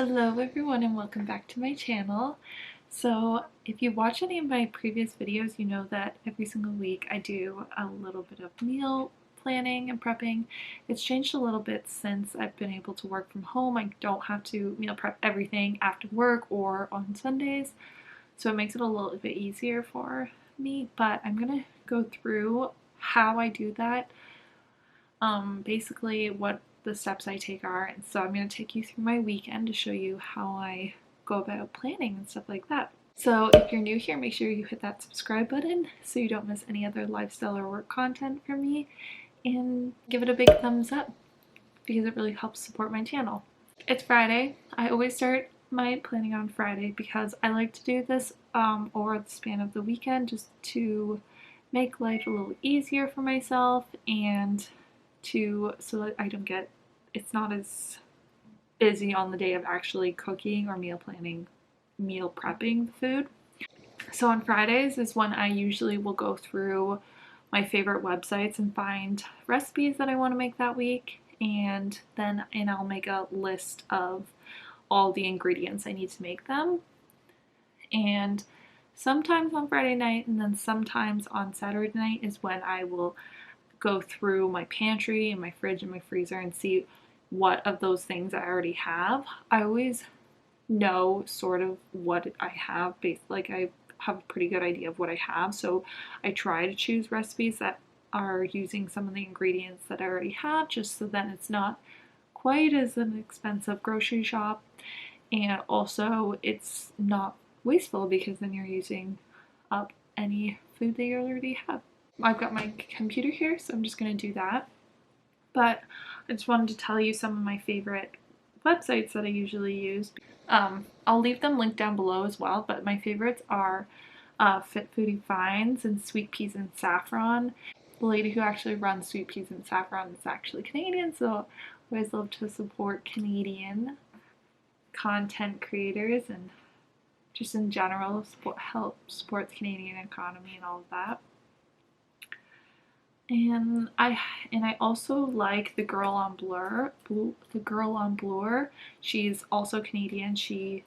Hello everyone and welcome back to my channel. So if you watch any of my previous videos, you know that every single week I do a little bit of meal planning and prepping. It's changed a little bit since I've been able to work from home. I don't have to meal prep everything after work or on Sundays, so it makes it a little bit easier for me, but I'm gonna go through how I do that, basically what the steps I take are. And so I'm going to take you through my weekend to show you how I go about planning and stuff like that. So if you're new here, make sure you hit that subscribe button so you don't miss any other lifestyle or work content from me, and give it a big thumbs up because it really helps support my channel. It's Friday. I always start my planning on Friday because I like to do this over the span of the weekend, just to make life a little easier for myself and so that I don't get, it's not as busy on the day of actually cooking or meal planning, meal prepping the food. So on Fridays is when I usually will go through my favorite websites and find recipes that I want to make that week, and I'll make a list of all the ingredients I need to make them. And sometimes on Friday night and then sometimes on Saturday night is when I will go through my pantry and my fridge and my freezer and see what of those things I already have. I always know sort of what I have, like I have a pretty good idea of what I have, so I try to choose recipes that are using some of the ingredients that I already have, just so then it's not quite as an expensive grocery shop, and also it's not wasteful because then you're using up any food that you already have. I've got my computer here, so I'm just going to do that. But I just wanted to tell you some of my favorite websites that I usually use. I'll leave them linked down below as well, but my favorites are Fit Foodie Finds and Sweet Peas and Saffron. The lady who actually runs Sweet Peas and Saffron is actually Canadian, so I always love to support Canadian content creators and just in general help support the Canadian economy and all of that. And I also like the girl on Blur. She's also Canadian. She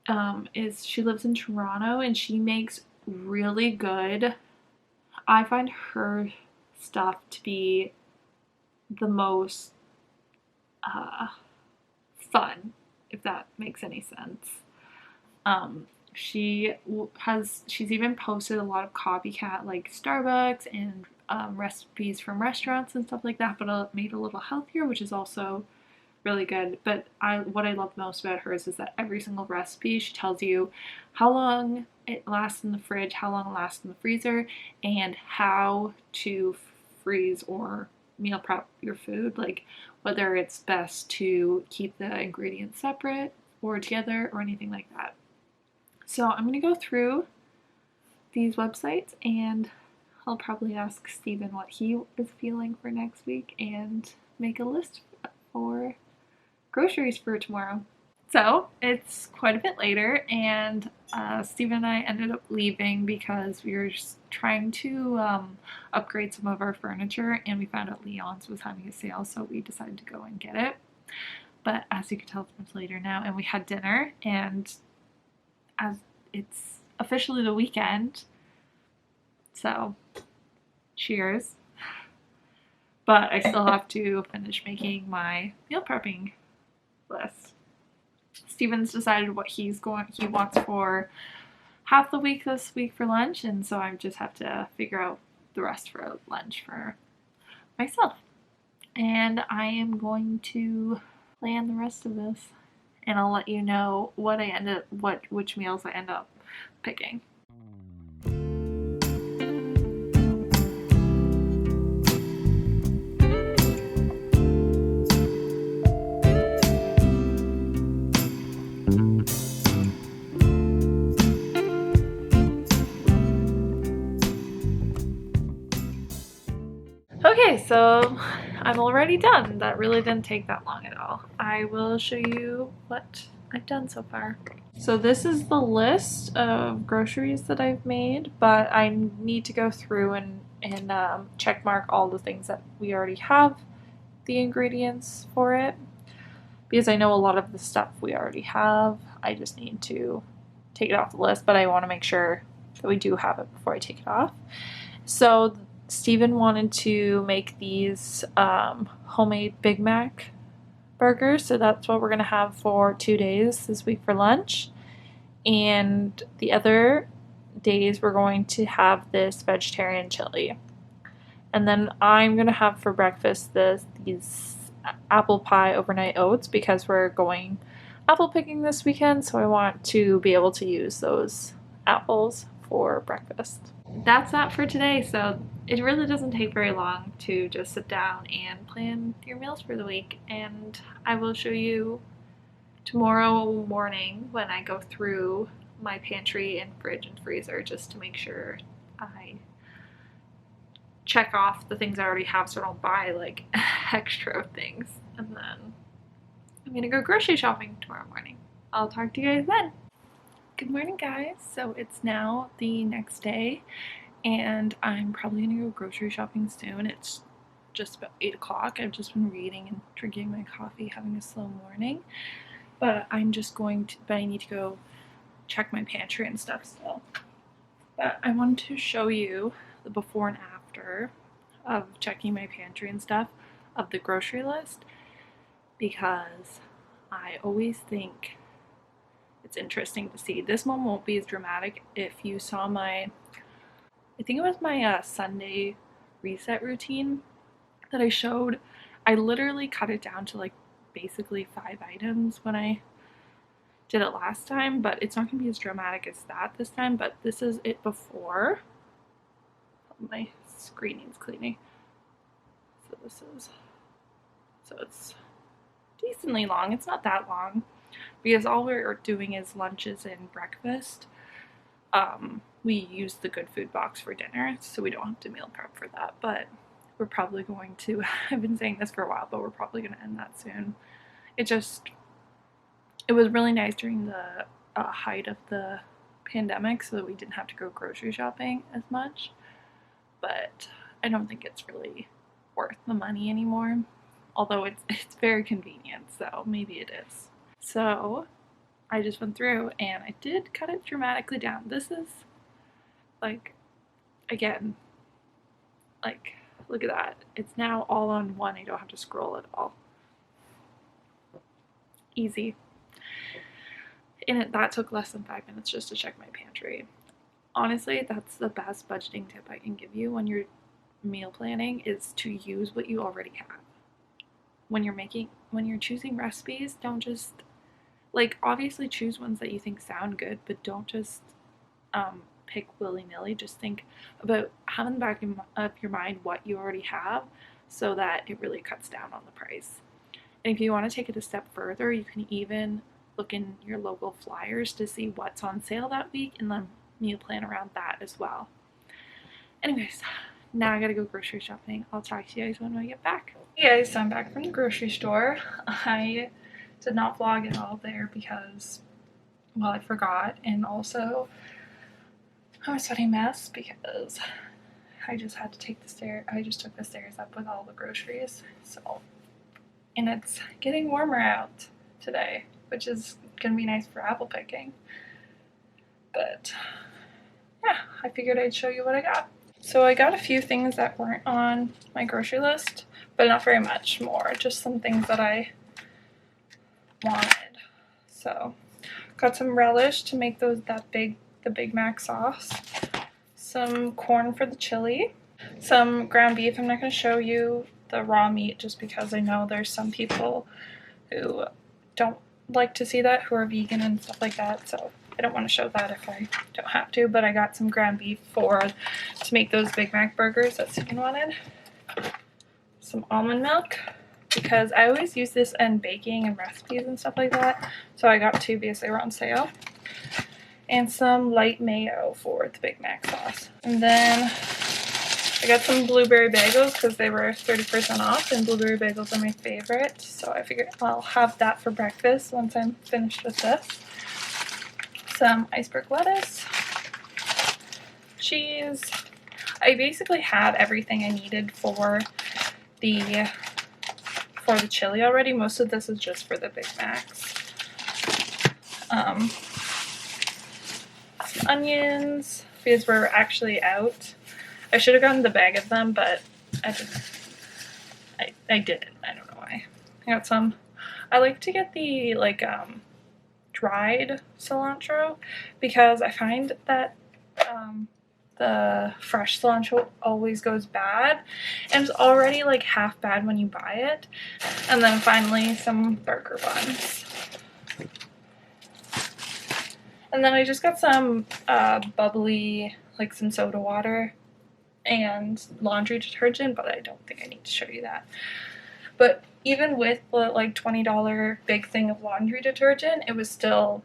lives in Toronto and she makes really good. I find her stuff to be the most fun, if that makes any sense. She's even posted a lot of copycat like Starbucks and recipes from restaurants and stuff like that, but made a little healthier, which is also really good. But what I love most about hers is that every single recipe she tells you how long it lasts in the fridge, how long it lasts in the freezer, and how to freeze or meal prep your food, like whether it's best to keep the ingredients separate or together or anything like that. So I'm going to go through these websites and I'll probably ask Steven what he is feeling for next week and make a list for groceries for tomorrow. So it's quite a bit later, and Steven and I ended up leaving because we were just trying to upgrade some of our furniture, and we found out Leon's was having a sale, so we decided to go and get it. But as you can tell, it's much later now, and we had dinner, and as it's officially the weekend, so cheers. But I still have to finish making my meal prepping list. Steven's decided what he wants for half the week this week for lunch, and so I just have to figure out the rest for lunch for myself. And I am going to plan the rest of this, and I'll let you know which meals I end up picking. Okay, so I'm already done. That really didn't take that long at all. I will show you what I've done so far. So this is the list of groceries that I've made, but I need to go through and check mark all the things that we already have the ingredients for it. because I know a lot of the stuff we already have. I just need to take it off the list, but I want to make sure that we do have it before I take it off. So Steven wanted to make these homemade Big Mac burgers, so that's what we're going to have for 2 days this week for lunch. And the other days we're going to have this vegetarian chili. And then I'm going to have for breakfast these apple pie overnight oats because we're going apple picking this weekend, so I want to be able to use those apples for breakfast. That's that for today. So it really doesn't take very long to just sit down and plan your meals for the week, and I will show you tomorrow morning when I go through my pantry and fridge and freezer just to make sure I check off the things I already have so I don't buy like extra things. And then I'm gonna go grocery shopping tomorrow morning. I'll talk to you guys then. Good morning, guys. So it's now the next day and I'm probably gonna go grocery shopping soon. It's just about 8 o'clock. I've just been reading and drinking my coffee, having a slow morning. But I need to go check my pantry and stuff still. But I wanted to show you the before and after of checking my pantry and stuff of the grocery list, because I always think it's interesting to see. This one won't be as dramatic. If you saw I think it was my Sunday reset routine that I showed, I literally cut it down to like basically 5 items when I did it last time, but it's not going to be as dramatic as that this time. But this is it before. My screen needs cleaning. So it's decently long. It's not that long because all we're doing is lunches and breakfast. We use the Good Food box for dinner, so we don't have to meal prep for that, but we're probably going to, I've been saying this for a while, but we're probably going to end that soon. It was really nice during the height of the pandemic so that we didn't have to go grocery shopping as much, but I don't think it's really worth the money anymore, although it's very convenient, so maybe it is. So I just went through and I did cut it dramatically down. This is like, again, like, look at that. It's now all on one. I don't have to scroll at all. Easy. And that took less than 5 minutes just to check my pantry. Honestly, that's the best budgeting tip I can give you when you're meal planning, is to use what you already have. When you're choosing recipes, don't just, like, obviously choose ones that you think sound good, but don't just pick willy-nilly. Just think about having in the back of your mind what you already have so that it really cuts down on the price. And if you want to take it a step further, you can even look in your local flyers to see what's on sale that week and then meal plan around that as well. Anyways, now I gotta go grocery shopping. I'll talk to you guys when I get back. Hey guys, so I'm back from the grocery store. I did not vlog at all there because, well, I forgot, and also I was such a mess because I just had to take the stairs. I just took the stairs up with all the groceries. So, and it's getting warmer out today, which is gonna be nice for apple picking. But yeah, I figured I'd show you what I got. So I got a few things that weren't on my grocery list, but not very much more, just some things that I wanted. So got some relish to make the Big Mac sauce, some corn for the chili, some ground beef. I'm not going to show you the raw meat just because I know there's some people who don't like to see that, who are vegan and stuff like that, so I don't want to show that if I don't have to. But I got some ground beef to make those Big Mac burgers that Susan wanted. Some almond milk, because I always use this in baking and recipes and stuff like that, so I got 2 because they were on sale. And some light mayo for the Big Mac sauce. And then I got some blueberry bagels because they were 30% off, and blueberry bagels are my favorite, so I figured I'll have that for breakfast once I'm finished with this. Some iceberg lettuce, cheese. I basically had everything I needed for the for the chili already. Most of this is just for the Big Macs. Some onions, because we're actually out. I should have gotten the bag of them, but I didn't. I don't know why. I got some. I like to get the dried cilantro because I find that the fresh cilantro always goes bad, and it's already like half bad when you buy it. And then finally some burger buns. And then I just got some bubbly, like some soda water and laundry detergent, but I don't think I need to show you that. But even with the like $20 big thing of laundry detergent, it was still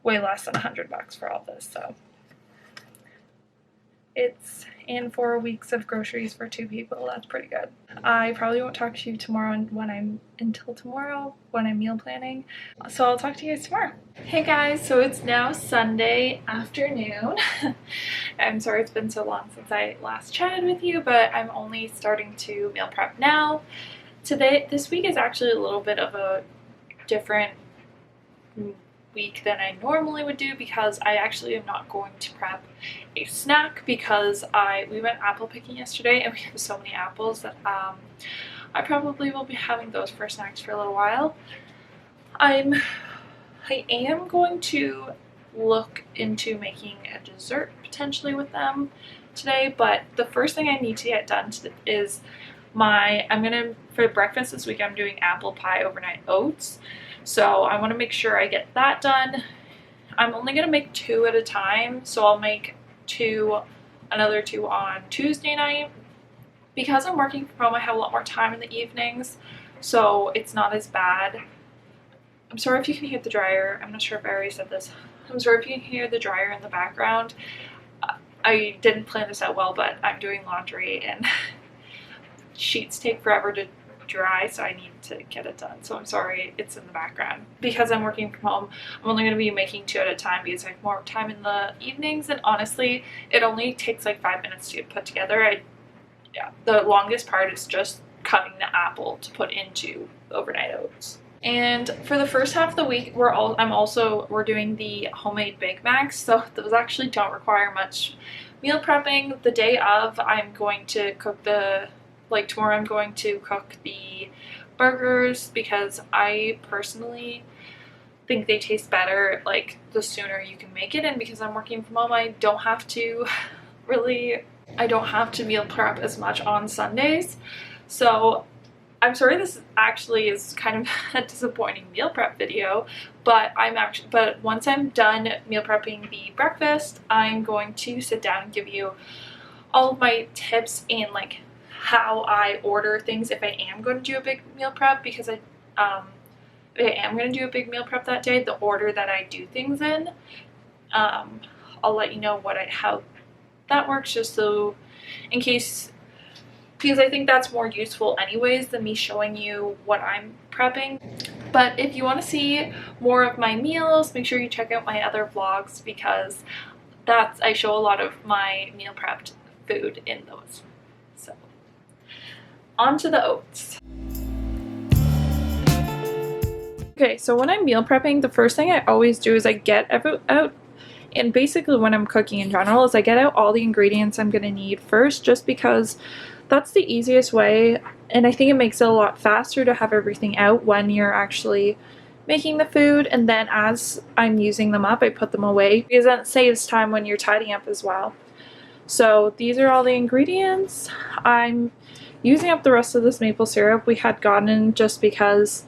way less than $100 for all this. So it's in 4 weeks of groceries for 2 people. That's pretty good. I probably won't talk to you tomorrow until tomorrow when I'm meal planning. So I'll talk to you guys tomorrow. Hey guys, so it's now Sunday afternoon. I'm sorry it's been so long since I last chatted with you, but I'm only starting to meal prep now. This week is actually a little bit of a different week than I normally would do because I actually am not going to prep a snack because we went apple picking yesterday and we have so many apples that I probably will be having those for snacks for a little while. I am going to look into making a dessert potentially with them today, but the first thing I need to get done is for breakfast this week I'm doing apple pie overnight oats. So I want to make sure I get that done. I'm only going to make 2 at a time, so I'll make another 2 on Tuesday night. Because I'm working from home, I have a lot more time in the evenings, so it's not as bad. I'm sorry if you can hear the dryer. I'm not sure if I already said this. I'm sorry if you can hear the dryer in the background. I didn't plan this out well, but I'm doing laundry and sheets take forever to dry, so I need to get it done. So I'm sorry it's in the background. Because I'm working from home, I'm only going to be making 2 at a time because I have more time in the evenings, and honestly it only takes like 5 minutes to get put together. The longest part is just cutting the apple to put into the overnight oats. And for the first half of the week we're doing the homemade Big Macs, so those actually don't require much meal prepping. The day of I'm going to cook tomorrow I'm going to cook the burgers because I personally think they taste better like the sooner you can make it, and because I'm working from home I don't have to meal prep as much on Sundays. So I'm sorry this actually is kind of a disappointing meal prep video, but once I'm done meal prepping the breakfast, I'm going to sit down and give you all of my tips and like how I order things if I am going to do a big meal prep, because if I am going to do a big meal prep that day, the order that I do things in. I'll let you know how that works, just so in case, because I think that's more useful anyways than me showing you what I'm prepping. But if you want to see more of my meals, make sure you check out my other vlogs because I show a lot of my meal prepped food in those. So on to the oats. Okay, so when I'm meal prepping, the first thing I always do is I get out, and basically when I'm cooking in general, is I get out all the ingredients I'm going to need first, just because that's the easiest way, and I think it makes it a lot faster to have everything out when you're actually making the food, and then as I'm using them up, I put them away, because that saves time when you're tidying up as well. So these are all the ingredients. I'm using up the rest of this maple syrup we had gotten just because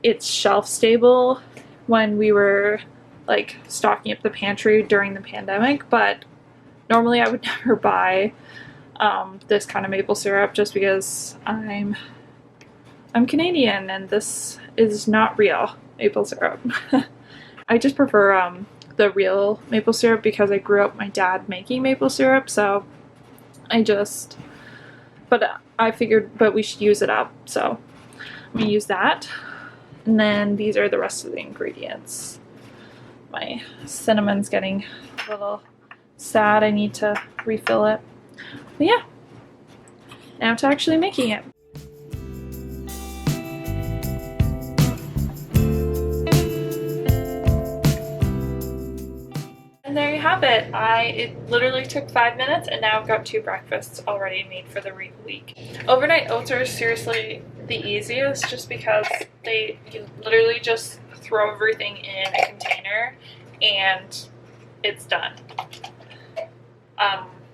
it's shelf stable when we were like stocking up the pantry during the pandemic, but normally I would never buy this kind of maple syrup just because I'm Canadian and this is not real maple syrup. I just prefer the real maple syrup because I grew up my dad making maple syrup, so I figured we should use it up, so I'm gonna use that. And then these are the rest of the ingredients. My cinnamon's getting a little sad. I need to refill it. But yeah, now to actually making it. have it. It literally took 5 minutes, and now I've got 2 breakfasts already made for the week. Overnight oats are seriously the easiest, just because you literally just throw everything in a container and it's done.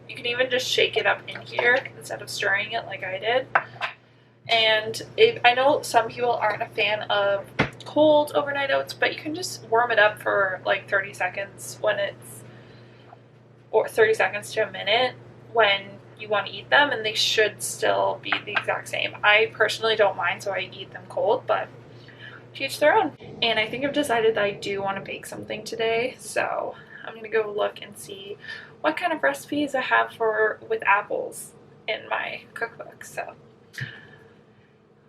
You can even just shake it up in here instead of stirring it like I did. And I know some people aren't a fan of cold overnight oats, but you can just warm it up for like 30 seconds or 30 seconds to a minute when you want to eat them, and they should still be the exact same. I personally don't mind, so I eat them cold, but to each their own. And I think I've decided that I do want to bake something today, so I'm gonna go look and see what kind of recipes I have with apples in my cookbook. So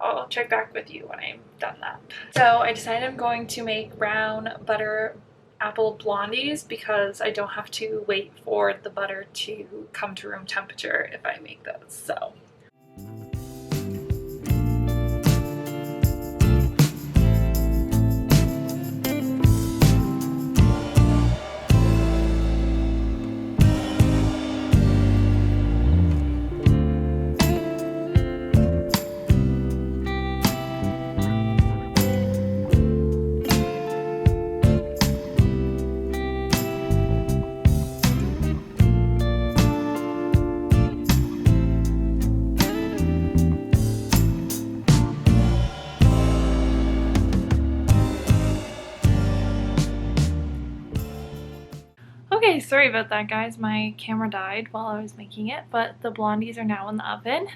I'll check back with you when I'm done that. So I decided I'm going to make brown butter apple blondies because I don't have to wait for the butter to come to room temperature if I make those. So okay, sorry about that, guys. My camera died while I was making it, but the blondies are now in the oven.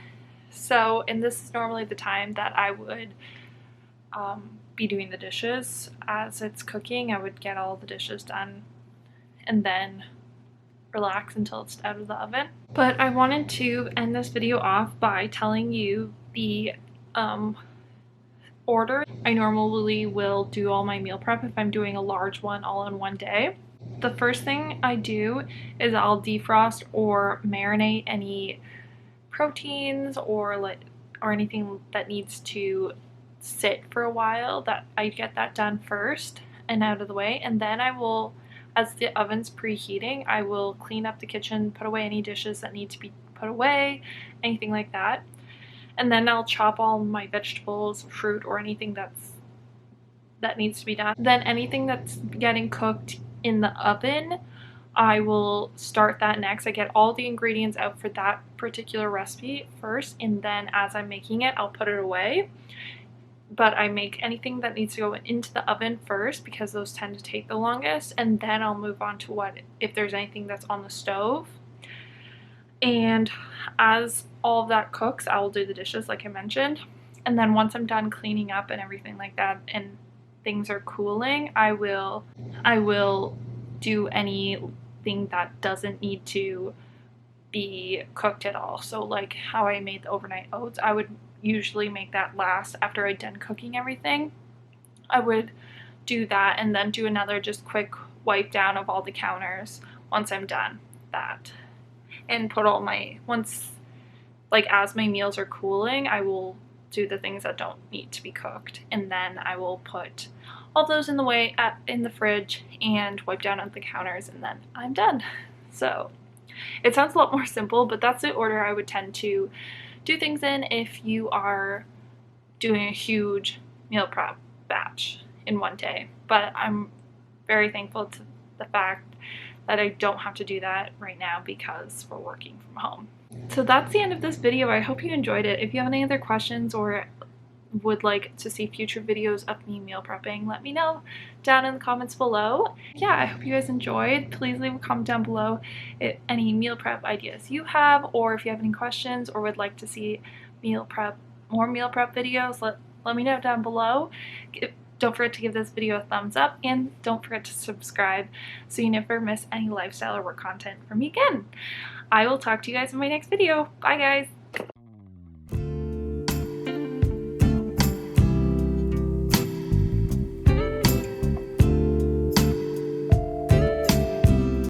So, and this is normally the time that I would be doing the dishes. As it's cooking, I would get all the dishes done and then relax until it's out of the oven. But I wanted to end this video off by telling you the order. I normally will do all my meal prep if I'm doing a large one all in one day. The first thing I do is I'll defrost or marinate any proteins or anything that needs to sit for a while. That I get that done first and out of the way, and then I will, as the oven's preheating, I will clean up the kitchen, put away any dishes that need to be put away, anything like that. And then I'll chop all my vegetables, fruit, or anything that needs to be done. Then anything that's getting cooked in the oven, I will start that next. I get all the ingredients out for that particular recipe first, and then as I'm making it, I'll put it away. But I make anything that needs to go into the oven first because those tend to take the longest, and then I'll move on to if there's anything that's on the stove. And as all of that cooks, I will do the dishes like I mentioned. And then once I'm done cleaning up and everything like that and things are cooling, I will do anything that doesn't need to be cooked at all. So like how I made the overnight oats, I would usually make that last after I'd done cooking everything. I would do that and then do another just quick wipe down of all the counters once I'm done that. And put all as my meals are cooling, I will do the things that don't need to be cooked, and then I will put all those in the fridge and wipe down on the counters, and then I'm done. So it sounds a lot more simple, but that's the order I would tend to do things in if you are doing a huge meal prep batch in one day. But I'm very thankful to the fact that I don't have to do that right now because we're working from home. So that's the end of this video. I hope you enjoyed it. If you have any other questions or would like to see future videos of me meal prepping, let me know down in the comments below. Yeah, I hope you guys enjoyed. Please leave a comment down below any meal prep ideas you have, or if you have any questions or would like to see more meal prep videos, let me know down below. Don't forget to give this video a thumbs up, and don't forget to subscribe so you never miss any lifestyle or work content from me again. I will talk to you guys in my next video. Bye guys!